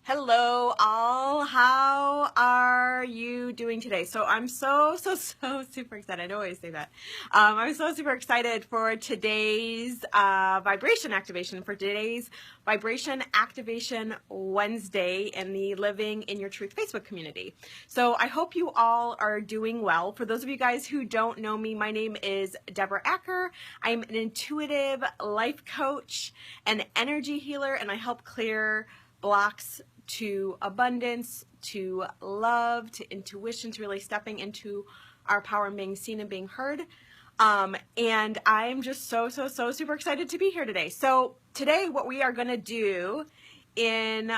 Hello all, how are you doing today? So I'm so super excited. I always say that. I'm so super excited for today's vibration activation, for today's Vibration Activation Wednesday in the Living in Your Truth Facebook community. So I hope you all are doing well. For those of you guys who don't know me, my name is Deborah Acker. I'm an intuitive life coach, an energy healer, and I help clear blocks to abundance, to love, to intuition, to really stepping into our power and being seen and being heard. And I'm just so super excited to be here today. So today what we are going to do in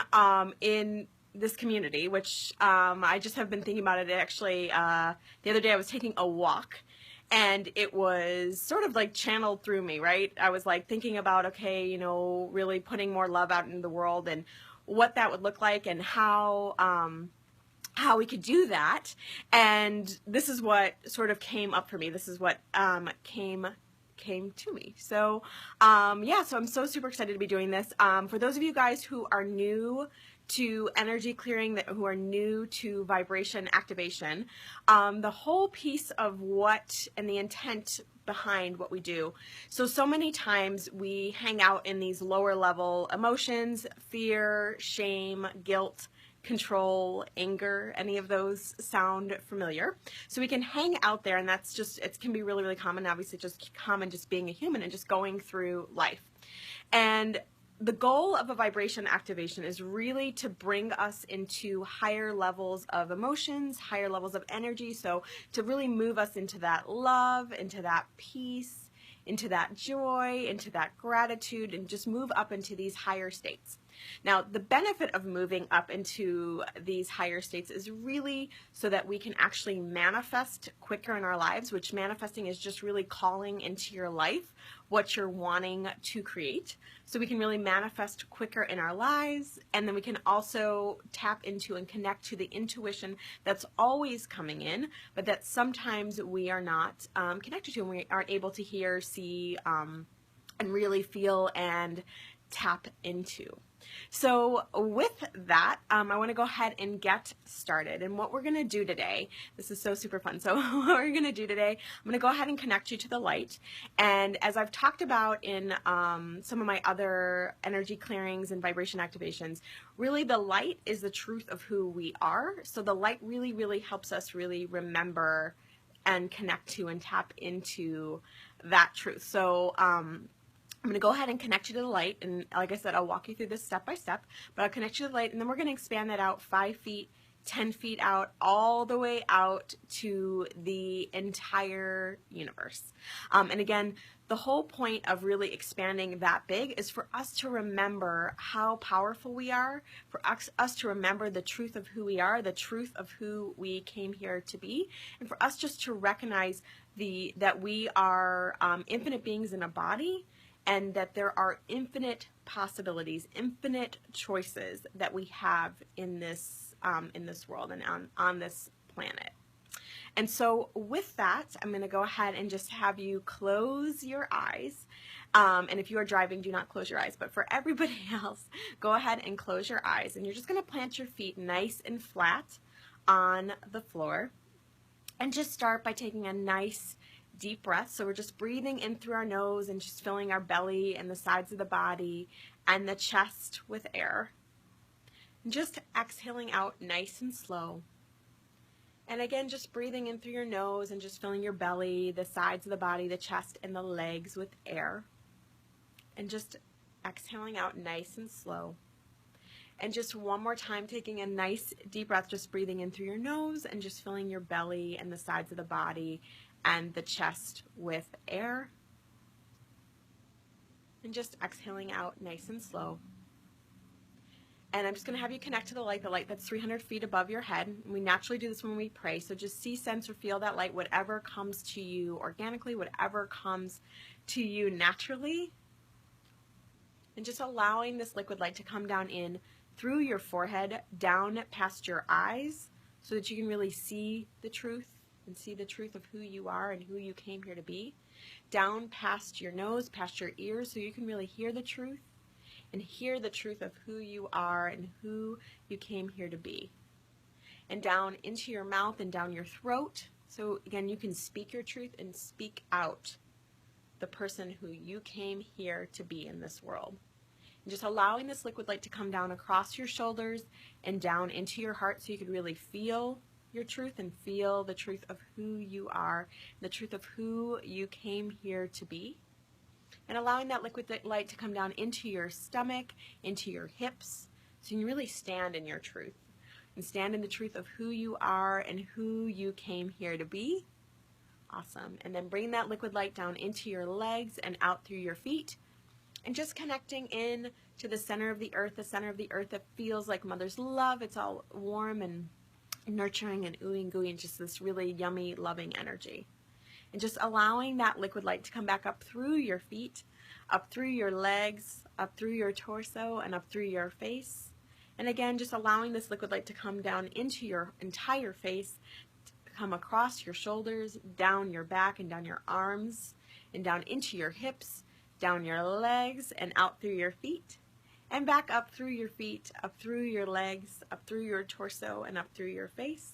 this community, which I just have been thinking about it actually, the other day I was taking a walk and it was sort of like channeled through me, right? I was like thinking about, okay, you know, really putting more love out into the world and what that would look like and how we could do that. And this is what sort of came up for me. This is what came to me. So yeah, so I'm so super excited to be doing this. For those of you guys who are new to energy clearing, who are new to vibration activation, the whole piece of what and the intent behind what we do. So many times we hang out in these lower level emotions, fear, shame, guilt, control, anger. Any of those sound familiar? So we can hang out there, and that's just, it can be really common, obviously just common just being a human and just going through life. And the goal of a vibration activation is really to bring us into higher levels of emotions, higher levels of energy. So to really move us into that love, into that peace, into that joy, into that gratitude, and just move up into these higher states. Now, the benefit of moving up into these higher states is really so that we can actually manifest quicker in our lives, which manifesting is just really calling into your life what you're wanting to create. So we can really manifest quicker in our lives, and then we can also tap into and connect to the intuition that's always coming in, but that sometimes we are not connected to, and we aren't able to hear, see, and really feel and tap into. So with that, I want to go ahead and get started. And what we're going to do today, this is so super fun. So what we're going to do today, I'm going to go ahead and connect you to the light. And as I've talked about in some of my other energy clearings and vibration activations, really the light is the truth of who we are. So the light really helps us really remember and connect to and tap into that truth. So I'm going to go ahead and connect you to the light, and like I said, I'll walk you through this step by step, but I'll connect you to the light, and then we're going to expand that out 5 feet, 10 feet out, all the way out to the entire universe. And again, the whole point of really expanding that big is for us to remember how powerful we are, for us to remember the truth of who we are, the truth of who we came here to be, and for us just to recognize that we are infinite beings in a body, and that there are infinite possibilities, infinite choices that we have in this world and on this planet. And so with that, I'm going to go ahead and just have you close your eyes. And if you are driving, do not close your eyes. But for everybody else, go ahead and close your eyes. And you're just going to plant your feet nice and flat on the floor. And just start by taking a nice deep breath. So we're just breathing in through our nose and just filling our belly and the sides of the body and the chest with air. And just exhaling out nice and slow. And again, just breathing in through your nose and just filling your belly, the sides of the body, the chest, and the legs with air. And just exhaling out nice and slow. And just one more time, taking a nice deep breath, just breathing in through your nose and just filling your belly and the sides of the body and the chest with air. And just exhaling out nice and slow. And I'm just going to have you connect to the light that's 300 feet above your head. And we naturally do this when we pray. So just see, sense, or feel that light, whatever comes to you organically, whatever comes to you naturally. And just allowing this liquid light to come down in through your forehead, down past your eyes, so that you can really see the truth and see the truth of who you are and who you came here to be. Down past your nose, past your ears, so you can really hear the truth. and hear the truth of who you are and who you came here to be. And down into your mouth and down your throat. So again, you can speak your truth and speak out the person who you came here to be in this world. And just allowing this liquid light to come down across your shoulders and down into your heart so you could really feel your truth and feel the truth of who you are, the truth of who you came here to be. And allowing that liquid light to come down into your stomach, into your hips, so you can really stand in your truth and stand in the truth of who you are and who you came here to be. Awesome. And then bring that liquid light down into your legs and out through your feet, and just connecting in to the center of the earth that feels like mother's love. It's all warm and nurturing and ooey and gooey and just this really yummy, loving energy. And just allowing that liquid light to come back up through your feet, up through your legs, up through your torso, and up through your face. And again, just allowing this liquid light to come down into your entire face, come across your shoulders, down your back and down your arms, and down into your hips, down your legs, and out through your feet. And back up through your feet, up through your legs, up through your torso, and up through your face.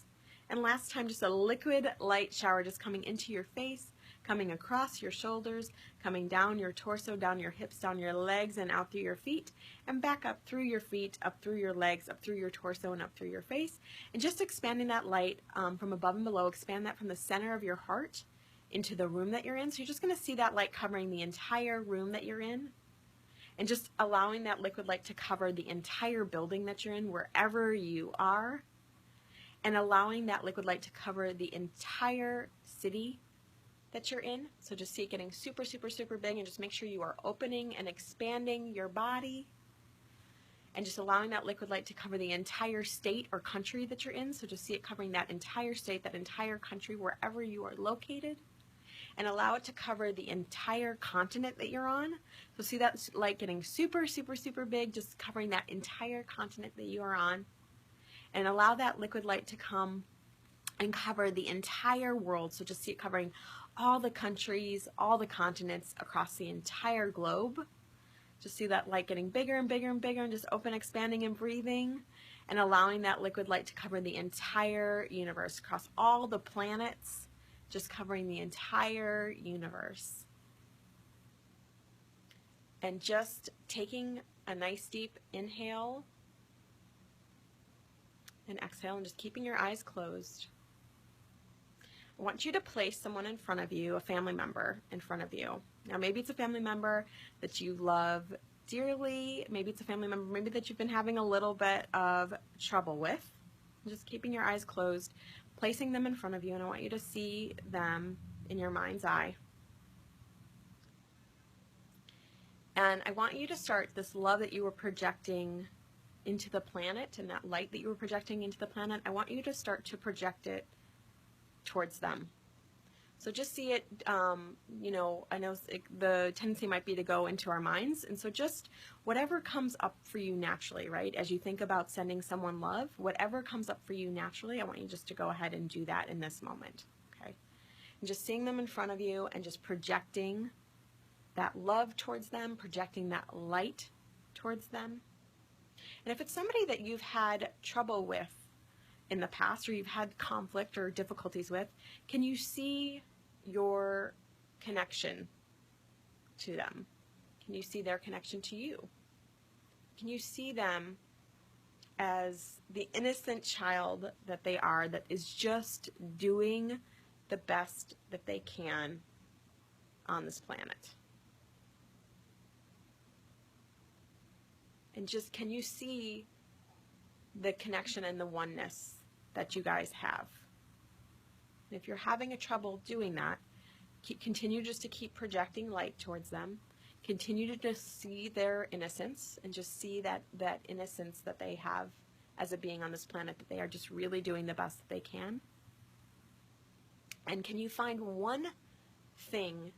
And last time, just a liquid light shower just coming into your face, coming across your shoulders, coming down your torso, down your hips, down your legs, and out through your feet, and back up through your feet, up through your legs, up through your torso, and up through your face. And just expanding that light from above and below, expand that from the center of your heart into the room that you're in. So you're just going to see that light covering the entire room that you're in. And just allowing that liquid light to cover the entire building that you're in, wherever you are. And allowing that liquid light to cover the entire city that you're in. So just see it getting super, super, super big, and just make sure you are opening and expanding your body. And just allowing that liquid light to cover the entire state or country that you're in. So just see it covering that entire state, that entire country, wherever you are located. And allow it to cover the entire continent that you're on. So see that light getting super, super, super big, just covering that entire continent that you are on. And allow that liquid light to come and cover the entire world. So just see it covering all the countries, all the continents across the entire globe. Just see that light getting bigger and bigger and bigger, and just open, expanding, and breathing. And allowing that liquid light to cover the entire universe across all the planets. Just covering the entire universe. And just taking a nice deep inhale and exhale, and just keeping your eyes closed. I want you to place someone in front of you, a family member in front of you. Now maybe it's a family member that you love dearly, maybe it's a family member maybe that you've been having a little bit of trouble with. Just keeping your eyes closed, placing them in front of you, and I want you to see them in your mind's eye. And I want you to start this love that you were projecting into the planet, and that light that you were projecting into the planet, I want you to start to project it towards them. So just see it, you know, I know the tendency might be to go into our minds, and so just whatever comes up for you naturally, right? As you think about sending someone love, whatever comes up for you naturally, I want you just to go ahead and do that in this moment, okay? And just seeing them in front of you and just projecting that love towards them, projecting that light towards them. And if it's somebody that you've had trouble with in the past, or you've had conflict or difficulties with, can you see your connection to them? Can you see their connection to you? Can you see them as the innocent child that they are, that is just doing the best that they can on this planet? And just, can you see the connection and the oneness that you guys have? And if you're having a trouble doing that, continue just to keep projecting light towards them. Continue to just see their innocence, and just see that innocence that they have as a being on this planet, that they are just really doing the best that they can. And can you find one thing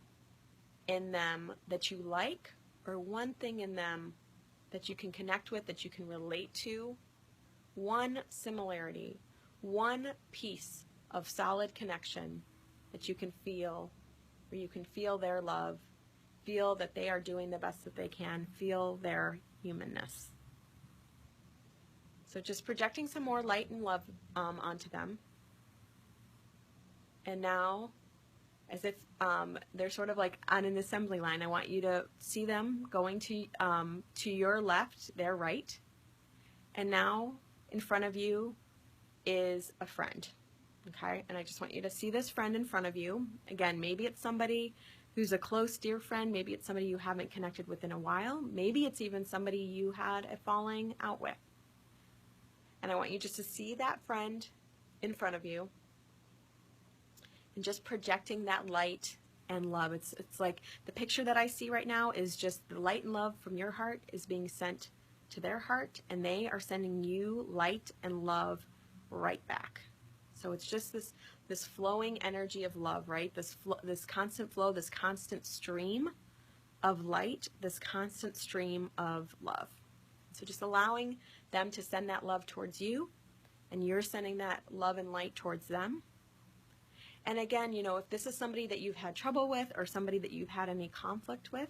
in them that you like, or one thing in them that you can connect with, that you can relate to? One similarity, one piece of solid connection that you can feel, where you can feel their love, feel that they are doing the best that they can, feel their, humanness. So just projecting some more light and love onto them. And now, as if they're sort of like on an assembly line, I want you to see them going to your left, their right. And now in front of you is a friend. Okay, and I just want you to see this friend in front of you. Again, maybe it's somebody who's a close, dear friend. Maybe it's somebody you haven't connected with in a while. Maybe it's even somebody you had a falling out with. And I want you just to see that friend in front of you and just projecting that light and love. It's like the picture that I see right now is just the light and love from your heart is being sent to their heart, and they are sending you light and love right back. So it's just this flowing energy of love, right? This constant flow, this constant stream of light, this constant stream of love. So just allowing them to send that love towards you, and you're sending that love and light towards them. And again, you know, if this is somebody that you've had trouble with or somebody that you've had any conflict with,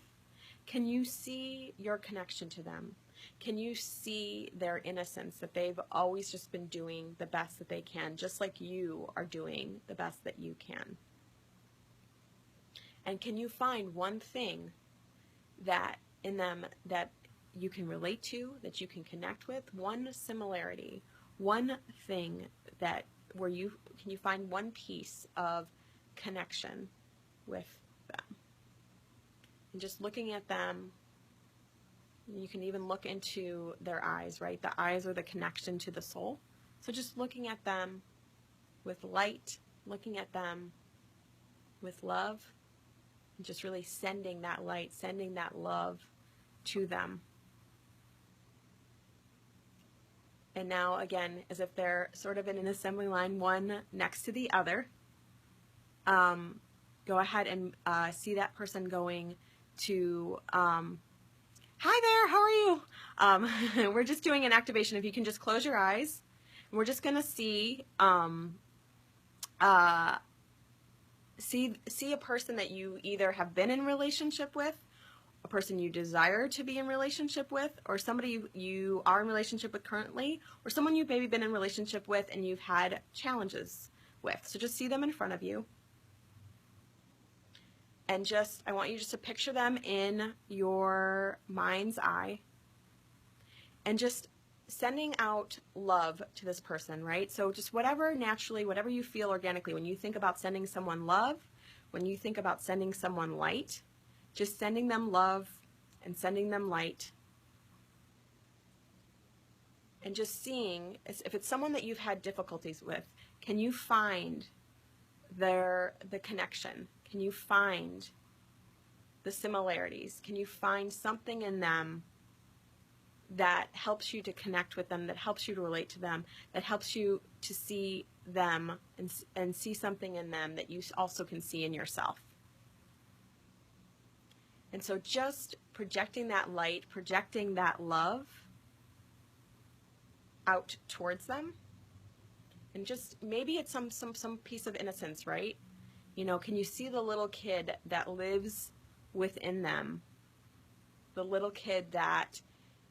can you see your connection to them? Can you see their innocence, that they've always just been doing the best that they can, just like you are doing the best that you can? And can you find one thing that in them that you can relate to, that you can connect with, one similarity, one thing that can you find one piece of connection with them? And just looking at them, you can even look into their eyes, right? The eyes are the connection to the soul. So just looking at them with light, looking at them with love, and just really sending that light, sending that love to them. And now, again, as if they're sort of in an assembly line, one next to the other, go ahead and see that person going to, hi there, how are you? We're just doing an activation. If you can just close your eyes, and we're just going to see a person that you either have been in relationship with, a person you desire to be in relationship with, or somebody you are in relationship with currently, or someone you've maybe been in relationship with and you've had challenges with. So just see them in front of you. And just, I want you just to picture them in your mind's eye and just sending out love to this person, right? So just whatever naturally, whatever you feel organically, when you think about sending someone love, when you think about sending someone light, just sending them love and sending them light. And just seeing, if it's someone that you've had difficulties with, can you find the connection? Can you find the similarities? Can you find something in them that helps you to connect with them, that helps you to relate to them, that helps you to see them and see something in them that you also can see in yourself? And so just projecting that light, projecting that love out towards them. And just, maybe it's some piece of innocence, right? You know, can you see the little kid that lives within them? The little kid that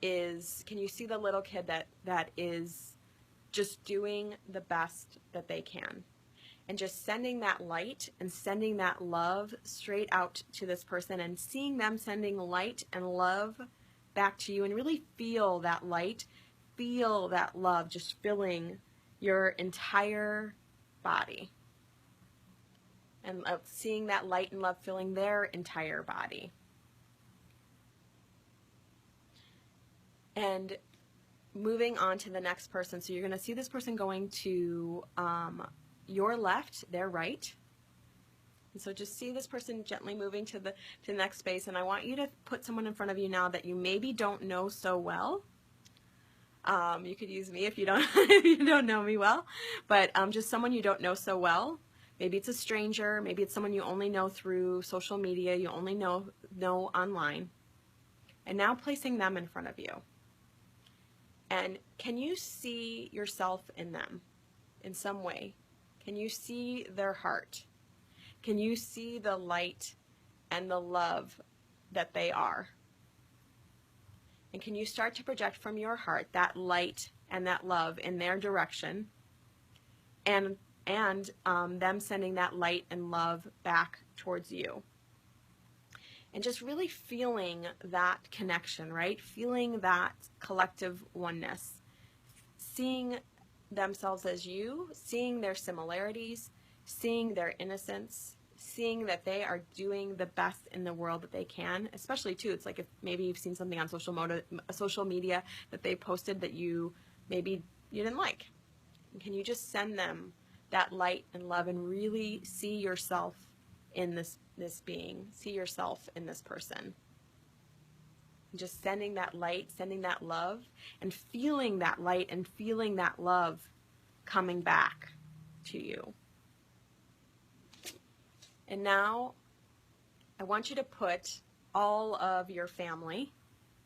is, can you see the little kid that is just doing the best that they can? And just sending that light and sending that love straight out to this person and seeing them sending light and love back to you, and really feel that light, feel that love just filling your entire body. And seeing that light and love filling their entire body. And moving on to the next person. So you're going to see this person going to your left, their right. And so just see this person gently moving to the next space. And I want you to put someone in front of you now that you maybe don't know so well. You could use me if you don't if you don't know me well, but just someone you don't know so well. Maybe it's a stranger, maybe it's someone you only know through social media, you only know online. And now placing them in front of you. And can you see yourself in them in some way? Can you see their heart? Can you see the light and the love that they are? And can you start to project from your heart that light and that love in their direction, and them sending that light and love back towards you? And just really feeling that connection, right? Feeling that collective oneness, seeing themselves as you, seeing their similarities, seeing their innocence, seeing that they are doing the best in the world that they can. Especially too, it's like if maybe you've seen something on social media that they posted that maybe you didn't like. And can you just send them that light and love and really see yourself in this being, see yourself in this person? Just sending that light, sending that love, and feeling that light and feeling that love coming back to you. And now I want you to put all of your family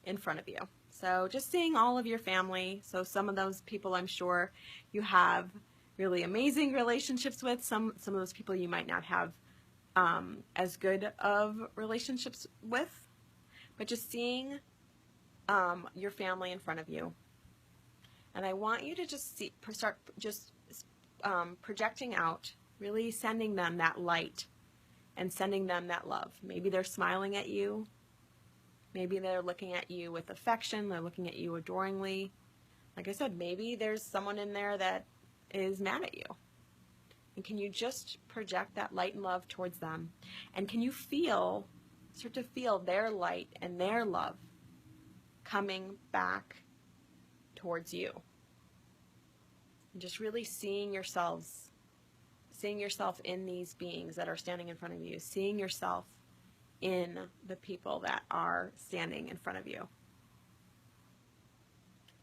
in front of you. So just seeing all of your family. So some of those people I'm sure you have really amazing relationships with. Some of those people you might not have as good of relationships with. But just seeing your family in front of you. And I want you to just start projecting out, really sending them that light and sending them that love. Maybe they're smiling at you. Maybe they're looking at you with affection. They're looking at you adoringly. Like I said, maybe there's someone in there that is mad at you. And can you just project that light and love towards them? And can you start to feel their light and their love coming back towards you? And just really seeing yourself in these beings that are standing in front of you, seeing yourself in the people that are standing in front of you.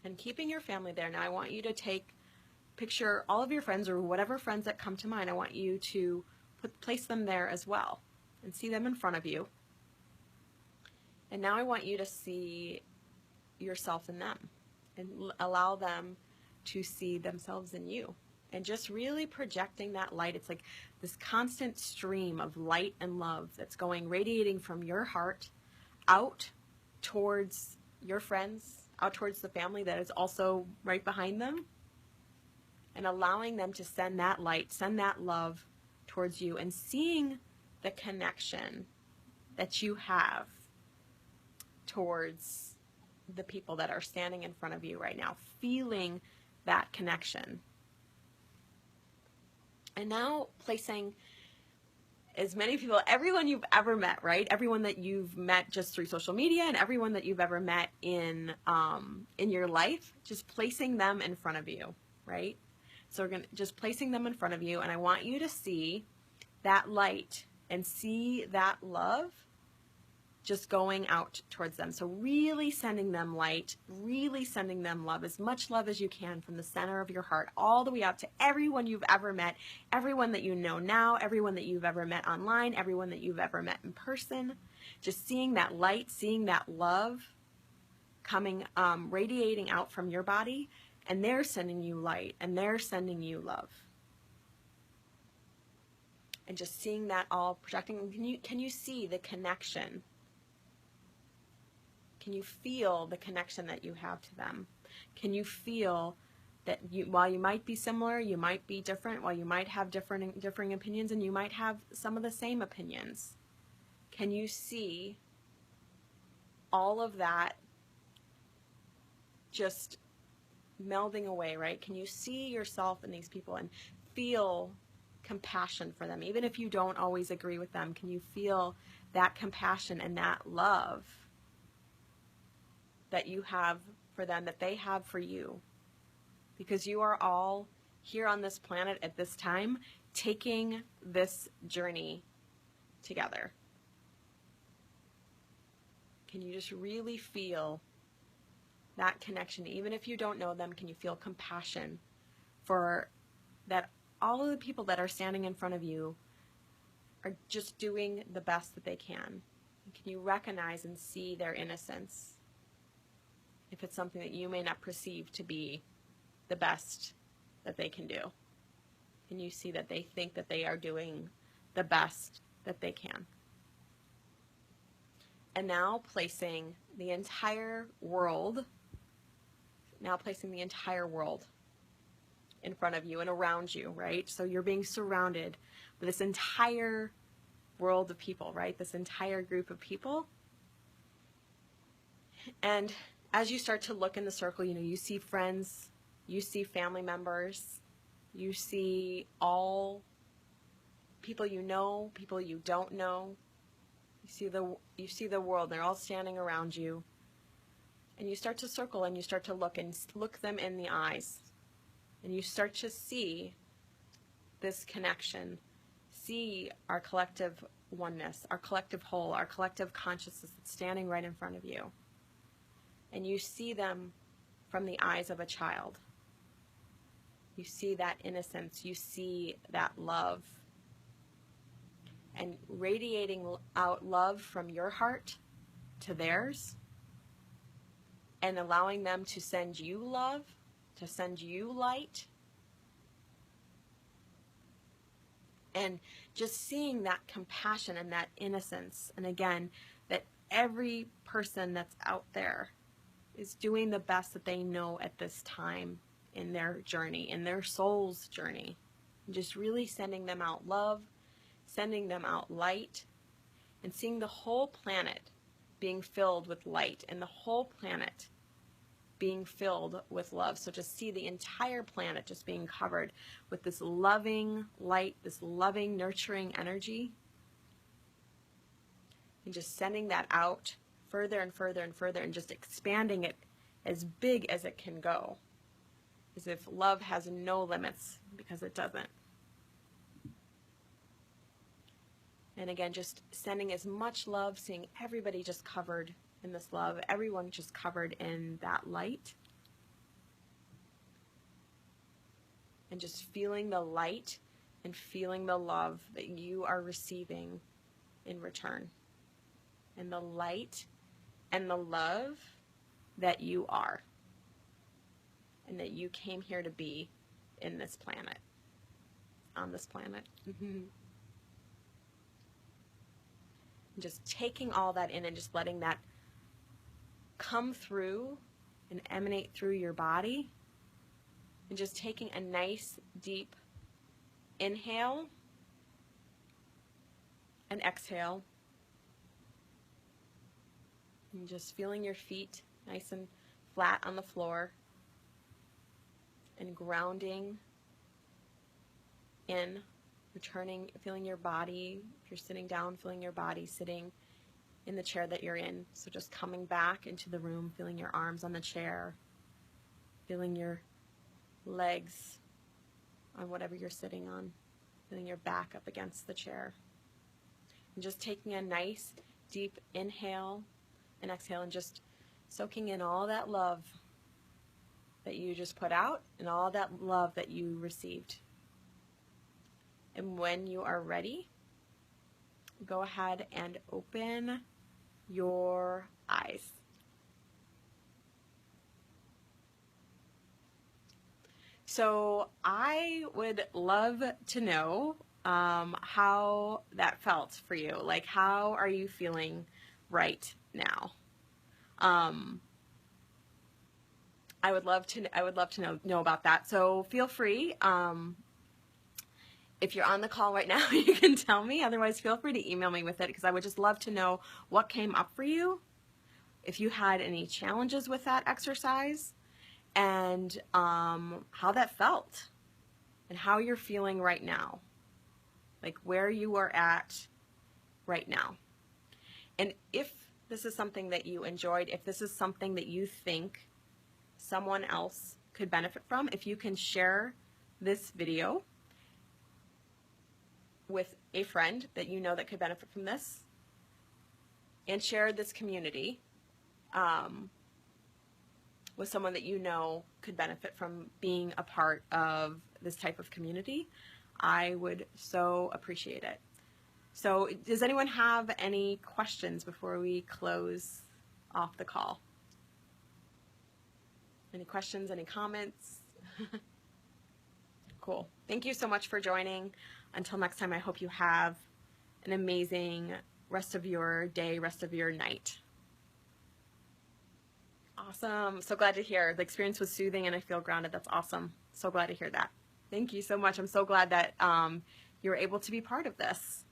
And keeping your family there. Now I want you to picture all of your friends or whatever friends that come to mind. I want you to place them there as well and see them in front of you. And now I want you to see yourself in them and allow them to see themselves in you. And just really projecting that light. It's like this constant stream of light and love that's radiating from your heart out towards your friends, out towards the family that is also right behind them, and allowing them to send that light, send that love towards you, and seeing the connection that you have towards the people that are standing in front of you right now, feeling that connection. And now placing as many people, everyone you've ever met, right? Everyone that you've met just through social media and everyone that you've ever met in your life, just placing them in front of you, right? So we're just placing them in front of you, and I want you to see that light and see that love just going out towards them. So really sending them light, really sending them love, as much love as you can from the center of your heart, all the way out to everyone you've ever met, everyone that you know now, everyone that you've ever met online, everyone that you've ever met in person. Just seeing that light, seeing that love coming, radiating out from your body, and they're sending you light, and they're sending you love. And just seeing that all projecting. Can you see the connection? Can you feel the connection that you have to them? Can you feel that while you might be similar, you might be different, while you might have differing opinions, and you might have some of the same opinions? Can you see all of that just melding away, right? Can you see yourself in these people and feel compassion for them? Even if you don't always agree with them, can you feel that compassion and that love that you have for them, that they have for you? Because you are all here on this planet at this time, taking this journey together. Can you just really feel that connection? Even if you don't know them, can you feel compassion for that? All of the people that are standing in front of you are just doing the best that they can. Can you recognize and see their innocence? If it's something that you may not perceive to be the best that they can do, can you see that they think that they are doing the best that they can? And now placing the entire world, now placing the entire world in front of you and around you, right? So you're being surrounded with this entire world of people, right? This entire group of people. And as you start to look in the circle, you know, you see friends, you see family members, you see all people you know, people you don't know. You see the world. They're all standing around you. And you start to circle and you start to look and look them in the eyes. And you start to see this connection, see our collective oneness, our collective whole, our collective consciousness that's standing right in front of you. And you see them from the eyes of a child. You see that innocence, you see that love. And radiating out love from your heart to theirs, and allowing them to send you love, to send you light. And just seeing that compassion and that innocence. And again, that every person that's out there is doing the best that they know at this time in their journey, in their soul's journey. And just really sending them out love, sending them out light, and seeing the whole planet being filled with light and the whole planet being filled with love. So just see the entire planet just being covered with this loving light, this loving, nurturing energy, and just sending that out further and further and further, and just expanding it as big as it can go, as if love has no limits, because it doesn't. And again, just sending as much love, seeing everybody just covered in this love, everyone just covered in that light. And just feeling the light and feeling the love that you are receiving in return. And the light and the love that you are. And that you came here to be in this planet. On this planet. Just taking all that in and just letting that come through and emanate through your body, and just taking a nice deep inhale and exhale, and just feeling your feet nice and flat on the floor, and grounding in, returning, feeling your body. If you're sitting down, feeling your body sitting in the chair that you're in. So just coming back into the room, feeling your arms on the chair, feeling your legs on whatever you're sitting on, feeling your back up against the chair. And just taking a nice deep inhale and exhale, and just soaking in all that love that you just put out and all that love that you received. And when you are ready, go ahead and open your eyes. So I would love to know how that felt for you. Like, how are you feeling right now? I would love to know about that. So feel free. If you're on the call right now, you can tell me. Otherwise, feel free to email me with it, because I would just love to know what came up for you, if you had any challenges with that exercise, and how that felt, and how you're feeling right now, like where you are at right now. And if this is something that you enjoyed, if this is something that you think someone else could benefit from, if you can share this video with a friend that you know that could benefit from this, and share this community with someone that you know could benefit from being a part of this type of community, I would so appreciate it. So does anyone have any questions before we close off the call? Any questions, any comments? Cool. Thank you so much for joining. Until next time, I hope you have an amazing rest of your day, rest of your night. Awesome. So glad to hear. The experience was soothing and I feel grounded. That's awesome. So glad to hear that. Thank you so much. I'm so glad that you were able to be part of this.